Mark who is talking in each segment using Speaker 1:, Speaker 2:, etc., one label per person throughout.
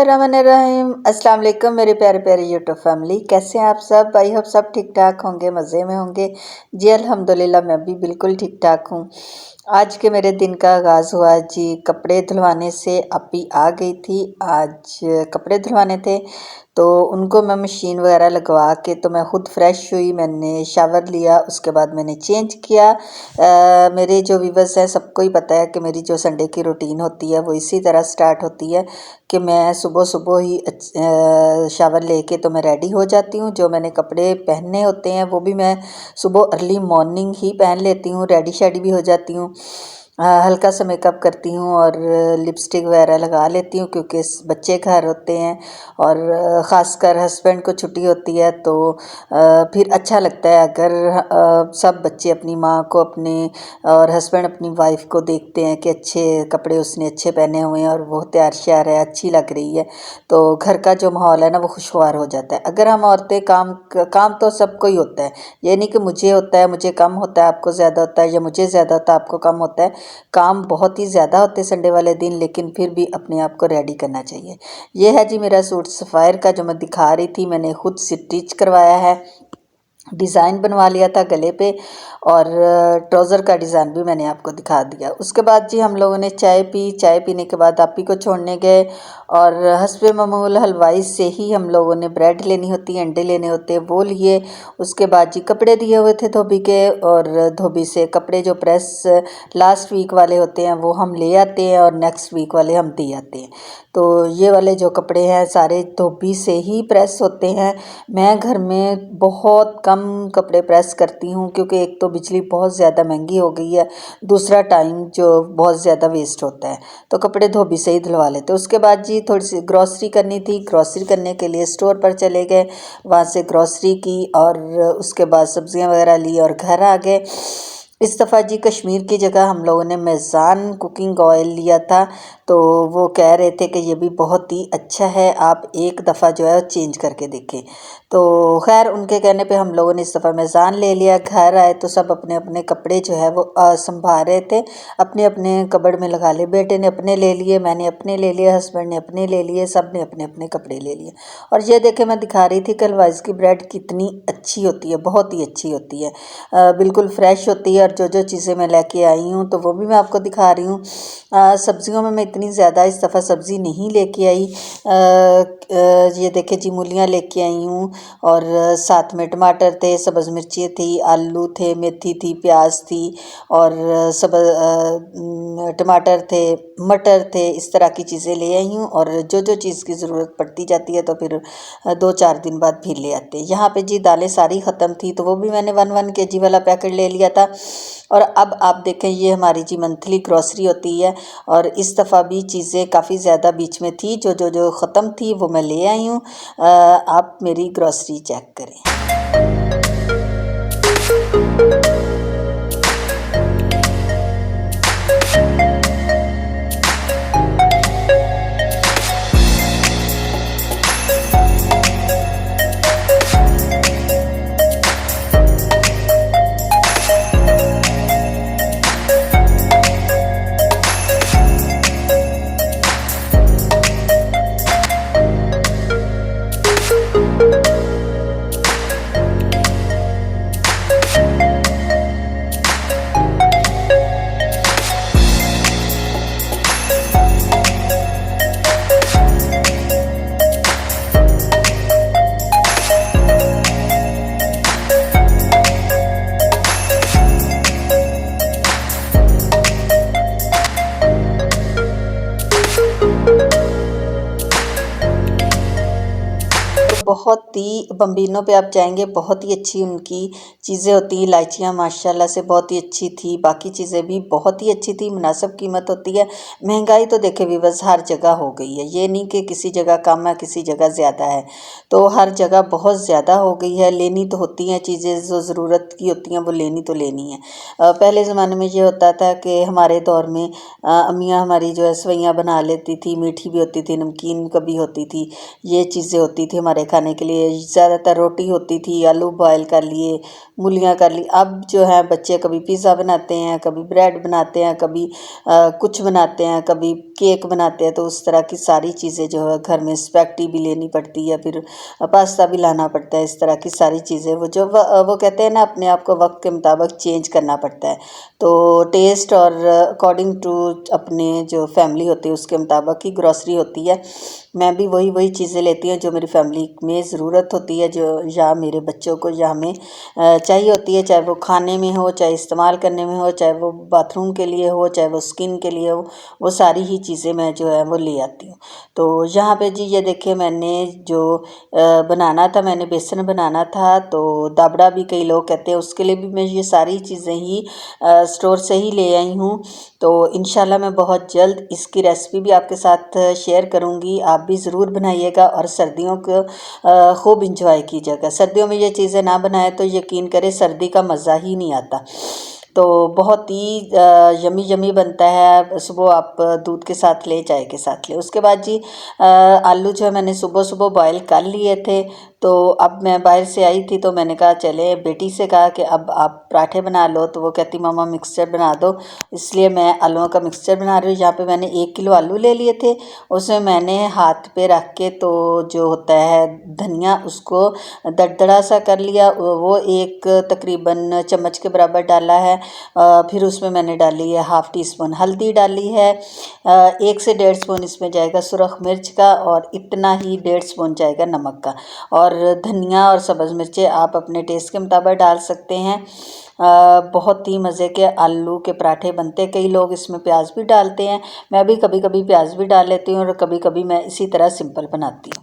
Speaker 1: बिस्मिल्लाहिर्रहमानिर्रहीम। अस्सलाम वालेकुम मेरे प्यारे प्यारे यूट्यूब फैमिली, कैसे हैं आप सब। आई होप सब ठीक ठाक होंगे, मज़े में होंगे। जी अल्हम्दुलिल्लाह मैं भी बिल्कुल ठीक ठाक हूँ। आज के मेरे दिन का आगाज़ हुआ जी कपड़े धुलवाने से। अप्पी आ गई थी, आज कपड़े धुलवाने थे तो उनको मैं मशीन वगैरह लगवा के तो मैं ख़ुद फ्रेश हुई, मैंने शावर लिया, उसके बाद मैंने चेंज किया। मेरे जो व्यूवर्स हैं सबको ही पता है कि मेरी जो संडे की रूटीन होती है वो इसी तरह स्टार्ट होती है कि मैं सुबह सुबह ही शावर लेके तो मैं रेडी हो जाती हूँ। जो मैंने कपड़े पहनने होते हैं वो भी मैं सुबह अर्ली मॉर्निंग ही पहन लेती हूँ, रेडी शेडी भी हो जाती हूँ। हल्का सा मेकअप करती हूँ और लिपस्टिक वगैरह लगा लेती हूँ क्योंकि बच्चे घर होते हैं और ख़ासकर हस्बैंड को छुट्टी होती है तो फिर अच्छा लगता है अगर सब बच्चे अपनी माँ को अपने और हस्बैंड अपनी वाइफ को देखते हैं कि अच्छे कपड़े उसने अच्छे पहने हुए हैं और वो तैयार श्यार है, अच्छी लग रही है, तो घर का जो माहौल है ना वो खुशगवार हो जाता है। अगर हम औरतें काम तो सबको ही होता है, ये नहीं कि मुझे होता है, मुझे कम होता है, आपको ज़्यादा होता है, या मुझे ज़्यादा होता है आपको कम होता है। काम बहुत ही ज़्यादा होते हैं संडे वाले दिन, लेकिन फिर भी अपने आप को रेडी करना चाहिए। ये है जी मेरा सूट सफ़ायर का जो मैं दिखा रही थी, मैंने खुद स्टिच करवाया है, डिज़ाइन बनवा लिया था गले पे और ट्राउज़र का डिज़ाइन भी मैंने आपको दिखा दिया। उसके बाद जी हम लोगों ने चाय पी, चाय पीने के बाद आप्पी को छोड़ने गए और हस्बे मामूल हलवाई से ही हम लोगों ने ब्रेड लेनी होती है, अंडे लेने होते हैं, वो लिए। उसके बाद जी कपड़े दिए हुए थे धोबी के और धोबी से कपड़े जो प्रेस लास्ट वीक वाले होते हैं वो हम ले आते हैं और नेक्स्ट वीक वाले हम दे आते हैं। तो ये वाले जो कपड़े हैं सारे धोबी से ही प्रेस होते हैं। मैं घर में बहुत कम कपड़े प्रेस करती हूँ क्योंकि एक तो बिजली बहुत ज़्यादा महंगी हो गई है, दूसरा टाइम जो बहुत ज़्यादा वेस्ट होता है, तो कपड़े धोबी से ही धुलवा लेते। उसके बाद जी थोड़ी सी ग्रॉसरी करनी थी, ग्रॉसरी करने के लिए स्टोर पर चले गए, वहाँ से ग्रॉसरी की और उसके बाद सब्ज़ियाँ वगैरह ली और घर आ गए। इस दफ़ा जी कश्मीर की जगह हम लोगों ने मेज़ान कुकिंग ऑयल लिया था, तो वो कह रहे थे कि ये भी बहुत ही अच्छा है, आप एक दफ़ा जो है चेंज करके देखें। तो खैर उनके कहने पे हम लोगों ने इस दफ़ा मेज़ान ले लिया। घर आए तो सब अपने अपने कपड़े जो है वो संभाल रहे थे, अपने अपने कबड़ में लगा लिए। बेटे ने अपने ले लिए, मैंने अपने ले लिए, हस्बैंड ने अपने ले लिए, सब ने अपने अपने कपड़े ले लिए। और ये देखे मैं दिखा रही थी कि हलवाइज़ की ब्रेड कितनी अच्छी होती है, बहुत ही अच्छी होती है, बिल्कुल फ्रेश होती है। और जो जो चीज़ें मैं लेके आई हूँ तो वो भी मैं आपको दिखा रही हूँ। सब्ज़ियों में मैं इतनी ज़्यादा इस दफ़ा सब्ज़ी नहीं लेके आई। ये देखे जी मूलियाँ लेके आई हूँ और साथ में टमाटर थे, सब्ज़ मिर्ची थी, आलू थे, मेथी थी, प्याज थी और सब टमाटर थे, मटर थे, इस तरह की चीज़ें ले आई हूँ। और जो जो चीज़ की ज़रूरत पड़ती जाती है तो फिर 2-4 दिन बाद फिर ले आते हैं। यहाँ पे जी दालें सारी ख़त्म थी तो वो भी मैंने 1 kg वाला पैकेट ले लिया था। और अब आप देखें ये हमारी जी मंथली ग्रॉसरी होती है और इस दफ़ा भी चीज़ें काफ़ी ज़्यादा बीच में थी, जो जो जो ख़त्म थी वो मैं ले आई हूँ। आप मेरी ग्रॉसरी चेक करें। बहुत ही बम्बिनो पे आप जाएंगे, बहुत ही अच्छी उनकी चीज़ें होती हैं। इलायचियाँ माशाल्लाह से बहुत ही अच्छी थी, बाकी चीज़ें भी बहुत ही अच्छी थी, मुनासिब कीमत होती है। महंगाई तो देखे व्यूअर्स हर जगह हो गई है, ये नहीं कि किसी जगह कम है किसी जगह ज़्यादा है, तो हर जगह बहुत ज़्यादा हो गई है। लेनी तो होती हैं चीज़ें, जो ज़रूरत की होती हैं वो लेनी तो लेनी है। पहले ज़माने में ये होता था कि हमारे दौर में अम्मियाँ हमारी जो है सवैयाँ बना लेती थी, मीठी भी होती थी, नमकीन कभी होती थी, ये चीज़ें होती थी हमारे खाने खाने के लिए ज़्यादातर रोटी होती थी, आलू बॉयल कर लिए, मूलियाँ कर ली। अब जो है बच्चे कभी पिज़्ज़ा बनाते हैं, कभी ब्रेड बनाते हैं, कभी कुछ बनाते हैं, कभी केक बनाते हैं। तो उस तरह की सारी चीज़ें जो है घर में स्पैगेटी भी लेनी पड़ती है, फिर पास्ता भी लाना पड़ता है। इस तरह की सारी चीज़ें वो कहते हैं ना, अपने आप को वक्त के मुताबिक चेंज करना पड़ता है। तो टेस्ट और अकॉर्डिंग टू अपने जो फैमिली होती है उसके मुताबिक ही ग्रॉसरी होती है। मैं भी वही चीज़ें लेती हूँ जो मेरी फैमिली में ज़रूरत होती है, जो या मेरे बच्चों को या हमें चाहिए होती है, चाहे वो खाने में हो, चाहे इस्तेमाल करने में हो, चाहे वो बाथरूम के लिए हो, चाहे वो स्किन के लिए हो। वो सारी ही चीज़ें मैं जो है वो ले आती हूँ। तो यहाँ पे जी ये देखिए, मैंने जो बनाना था, मैंने बेसन बनाना था, तो दाबड़ा भी कई लोग कहते हैं, उसके लिए भी मैं ये सारी चीज़ें ही स्टोर से ही ले आई हूँ। तो इंशाल्लाह मैं बहुत जल्द इसकी रेसिपी भी आपके साथ शेयर करूँगी। आप भी ज़रूर बनाइएगा और सर्दियों को खूब इंजॉय कीजिएगा। सर्दियों में ये चीज़ें ना बनाए तो यकीन करें सर्दी का मज़ा ही नहीं आता। तो बहुत ही यमी यमी बनता है। सुबह आप दूध के साथ ले, चाय के साथ ले। उसके बाद जी आलू जो है मैंने सुबह सुबह बॉयल कर लिए थे। तो अब मैं बाहर से आई थी तो मैंने कहा चले, बेटी से कहा कि अब आप पराठे बना लो। तो वो कहती मामा मिक्सचर बना दो, इसलिए मैं आलूओं का मिक्सचर बना रही हूँ। यहाँ पे मैंने 1 किलो आलू ले लिए थे। उसमें मैंने हाथ पे रख के, तो जो होता है धनिया, उसको दरदरा सा कर लिया। वो एक तकरीबन चम्मच के बराबर डाला है। फिर उसमें मैंने डाली है ½ टीस्पून हल्दी डाली है। 1 से 1.5 स्पून इसमें जाएगा सुरख मिर्च का, और इतना ही 1.5 स्पून जाएगा नमक का। और धनिया और सब्ज़ मिर्चें आप अपने टेस्ट के मुताबिक डाल सकते हैं। बहुत ही मज़े के आलू के पराठे बनते हैं। कई लोग इसमें प्याज भी डालते हैं, मैं भी कभी कभी प्याज भी डाल लेती हूँ, और कभी कभी मैं इसी तरह सिंपल बनाती हूँ।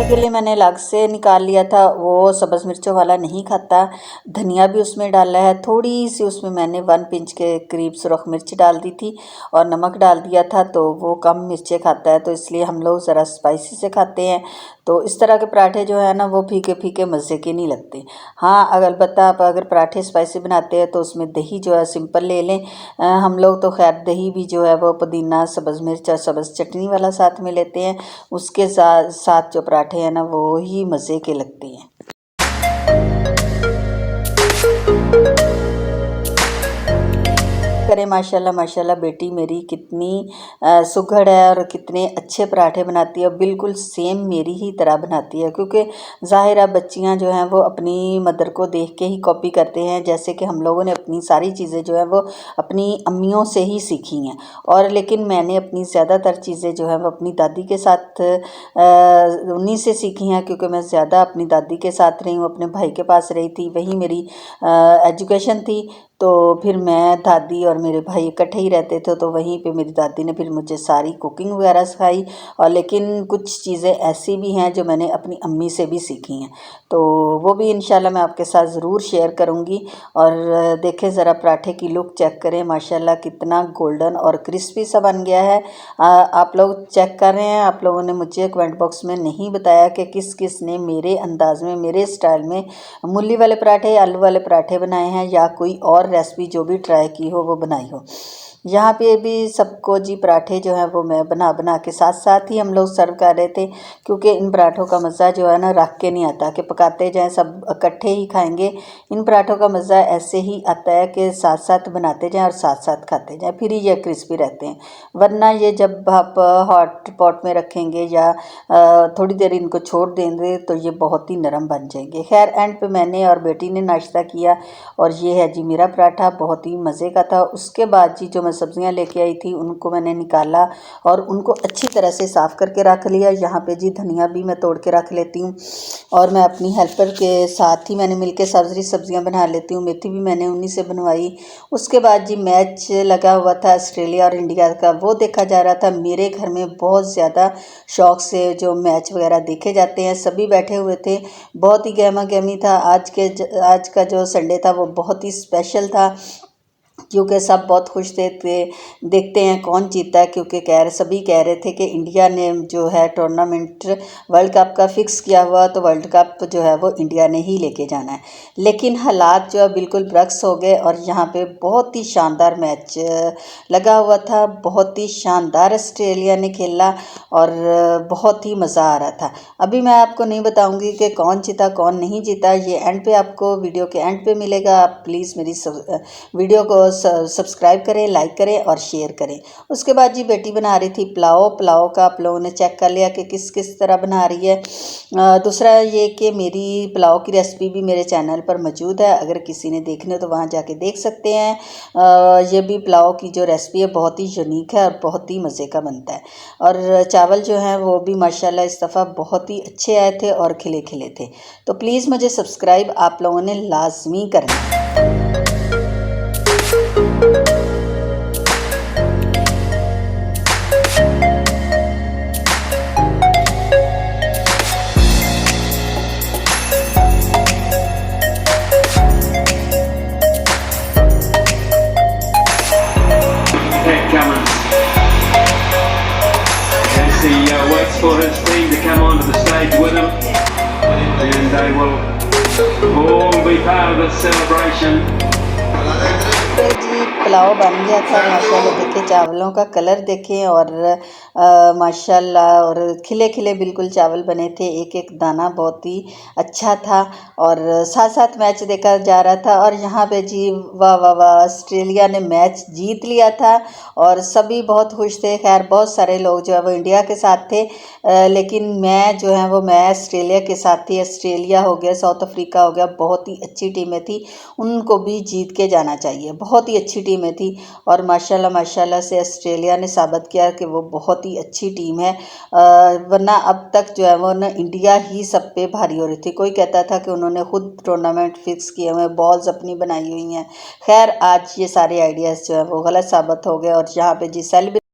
Speaker 1: के लिए मैंने अलग से निकाल लिया था, वो सब्ज़ मिर्चों वाला नहीं खाता। धनिया भी उसमें डाला है, थोड़ी सी उसमें मैंने 1 पिंच के करीब सुरख मिर्च डाल दी थी, और नमक डाल दिया था। तो वो कम मिर्चें खाता है, तो इसलिए हम लोग ज़रा स्पाइसी से खाते हैं। तो इस तरह के पराठे जो है ना, वो फीके फीके मज़े के नहीं लगते। हाँ, अलबत्ता आप अगर पराठे स्पाइसी बनाते हैं तो उसमें दही जो है सिंपल ले लें। हम लोग तो खैर दही भी जो है वो पुदीना, सब्ज़ मिर्च और सब्ज़ चटनी वाला साथ में लेते हैं। उसके साथ जो पराठे हैं ना, वो ही मज़े के लगते हैं। करें माशाल्लाह माशाल्लाह, बेटी मेरी कितनी सुघड़ है और कितने अच्छे पराठे बनाती है, बिल्कुल सेम मेरी ही तरह बनाती है। क्योंकि ज़ाहिर है बच्चियां जो हैं वो अपनी मदर को देख के ही कॉपी करते हैं, जैसे कि हम लोगों ने अपनी सारी चीज़ें जो है वो अपनी अम्मियों से ही सीखी हैं। और लेकिन मैंने अपनी ज़्यादातर चीज़ें जो है वो अपनी दादी के साथ उन्हीं से सीखी हैं, क्योंकि मैं ज़्यादा अपनी दादी के साथ रही हूँ, अपने भाई के पास रही थी, वहीं मेरी एजुकेशन थी। तो फिर मैं, दादी और मेरे भाई इकट्ठे ही रहते थे, तो वहीं पे मेरी दादी ने फिर मुझे सारी कुकिंग वगैरह सिखाई। और लेकिन कुछ चीज़ें ऐसी भी हैं जो मैंने अपनी अम्मी से भी सीखी हैं, तो वो भी इंशाल्लाह मैं आपके साथ ज़रूर शेयर करूँगी। और देखें ज़रा पराठे की लुक चेक करें, माशाल्लाह कितना गोल्डन और क्रिस्पी सा बन गया है। आप लोग चेक कर रहे हैं। आप लोगों ने मुझे कमेंट बॉक्स में नहीं बताया कि किस किस ने मेरे अंदाज़ में, मेरे स्टाइल में मूली वाले पराठे, आलू वाले पराठे बनाए हैं, या कोई और रेसिपी जो भी ट्राई की हो वो बनाई हो। यहाँ पे भी सबको जी पराठे जो हैं वो मैं बना बना के साथ साथ ही हम लोग सर्व कर रहे थे, क्योंकि इन पराठों का मज़ा जो है ना रख के नहीं आता कि पकाते जाएं सब इकट्ठे ही खाएंगे। इन पराठों का मज़ा ऐसे ही आता है कि साथ साथ बनाते जाएं और साथ साथ खाते जाएं, फिर ही ये क्रिस्पी रहते हैं। वरना ये जब आप हॉट पॉट में रखेंगे या थोड़ी देर इनको छोड़ देंगे तो ये बहुत ही नरम बन जाएंगे। खैर एंड पे मैंने और बेटी ने नाश्ता किया, और ये है जी मेरा पराठा, बहुत ही मज़े का था। उसके बाद जी जो मैं सब्जियां लेके आई थी उनको मैंने निकाला और उनको अच्छी तरह से साफ़ करके रख लिया। यहाँ पे जी धनिया भी मैं तोड़ के रख लेती हूँ और मैं अपनी हेल्पर के साथ ही मैंने मिलके सारी सब्जियां बना लेती हूँ। मेथी भी मैंने उन्हीं से बनवाई। उसके बाद जी मैच लगा हुआ था ऑस्ट्रेलिया और इंडिया का, वो देखा जा रहा था। मेरे घर में बहुत ज़्यादा शौक़ से जो मैच वगैरह देखे जाते हैं, सभी बैठे हुए थे। बहुत ही गहमा गहमी था। आज का जो संडे था वो बहुत ही स्पेशल था क्योंकि सब बहुत खुश थे देखते हैं कौन जीता है, क्योंकि सभी कह रहे थे कि इंडिया ने जो है टूर्नामेंट वर्ल्ड कप का फिक्स किया हुआ, तो वर्ल्ड कप जो है वो इंडिया ने ही लेके जाना है। लेकिन हालात जो है बिल्कुल बरक्स हो गए और यहाँ पे बहुत ही शानदार मैच लगा हुआ था। बहुत ही शानदार ऑस्ट्रेलिया ने खेला और बहुत ही मज़ा आ रहा था। अभी मैं आपको नहीं बताऊंगी कि कौन जीता कौन नहीं जीता, ये एंड पे आपको वीडियो के एंड पे मिलेगा। आप प्लीज़ मेरी वीडियो को सब्सक्राइब करें, लाइक करें और शेयर करें। उसके बाद जी बेटी बना रही थी पुलाव का आप लोगों ने चेक कर लिया कि किस किस तरह बना रही है। दूसरा ये कि मेरी पुलाव की रेसिपी भी मेरे चैनल पर मौजूद है, अगर किसी ने देखने हो तो वहाँ जाके देख सकते हैं। ये भी पुलाव की जो रेसिपी है बहुत ही यूनिक है और बहुत ही मज़े का बनता है। और चावल जो हैं वो भी माशाल्लाह इस दफ़ा बहुत ही अच्छे आए थे और खिले खिले थे। तो प्लीज़ मुझे सब्सक्राइब आप लोगों ने लाजमी करना है।
Speaker 2: Waits for his team to come onto the stage with him, and they will all be part of this celebration.
Speaker 1: जी पुलाव बन गया था माशाल्लाह। देखिए चावलों का कलर देखें और माशाल्लाह, और खिले खिले बिल्कुल चावल बने थे, एक एक दाना बहुत ही अच्छा था। और साथ साथ मैच देखा जा रहा था और यहाँ पे जी वाह वाह वाह, ऑस्ट्रेलिया ने मैच जीत लिया था और सभी बहुत खुश थे। खैर बहुत सारे लोग जो है वो इंडिया के साथ थे, लेकिन मैं जो है वो मैं ऑस्ट्रेलिया के साथ थी। ऑस्ट्रेलिया हो गया, साउथ अफ्रीका हो गया, बहुत ही अच्छी टीमें थी, उनको भी जीत के जाना चाहिए। बहुत ही अच्छी टीमें थी और माशाल्लाह से ऑस्ट्रेलिया ने साबित किया कि वो बहुत ही अच्छी टीम है। वरना अब तक जो है वो ना इंडिया ही सब पे भारी हो रही थी। कोई कहता था कि उन्होंने खुद टूर्नामेंट फिक्स किए हुए, बॉल्स अपनी बनाई हुई हैं। खैर आज ये सारे आइडियाज़ जो है वो गलत साबित हो गए और यहाँ पे जी सेलिब्रेट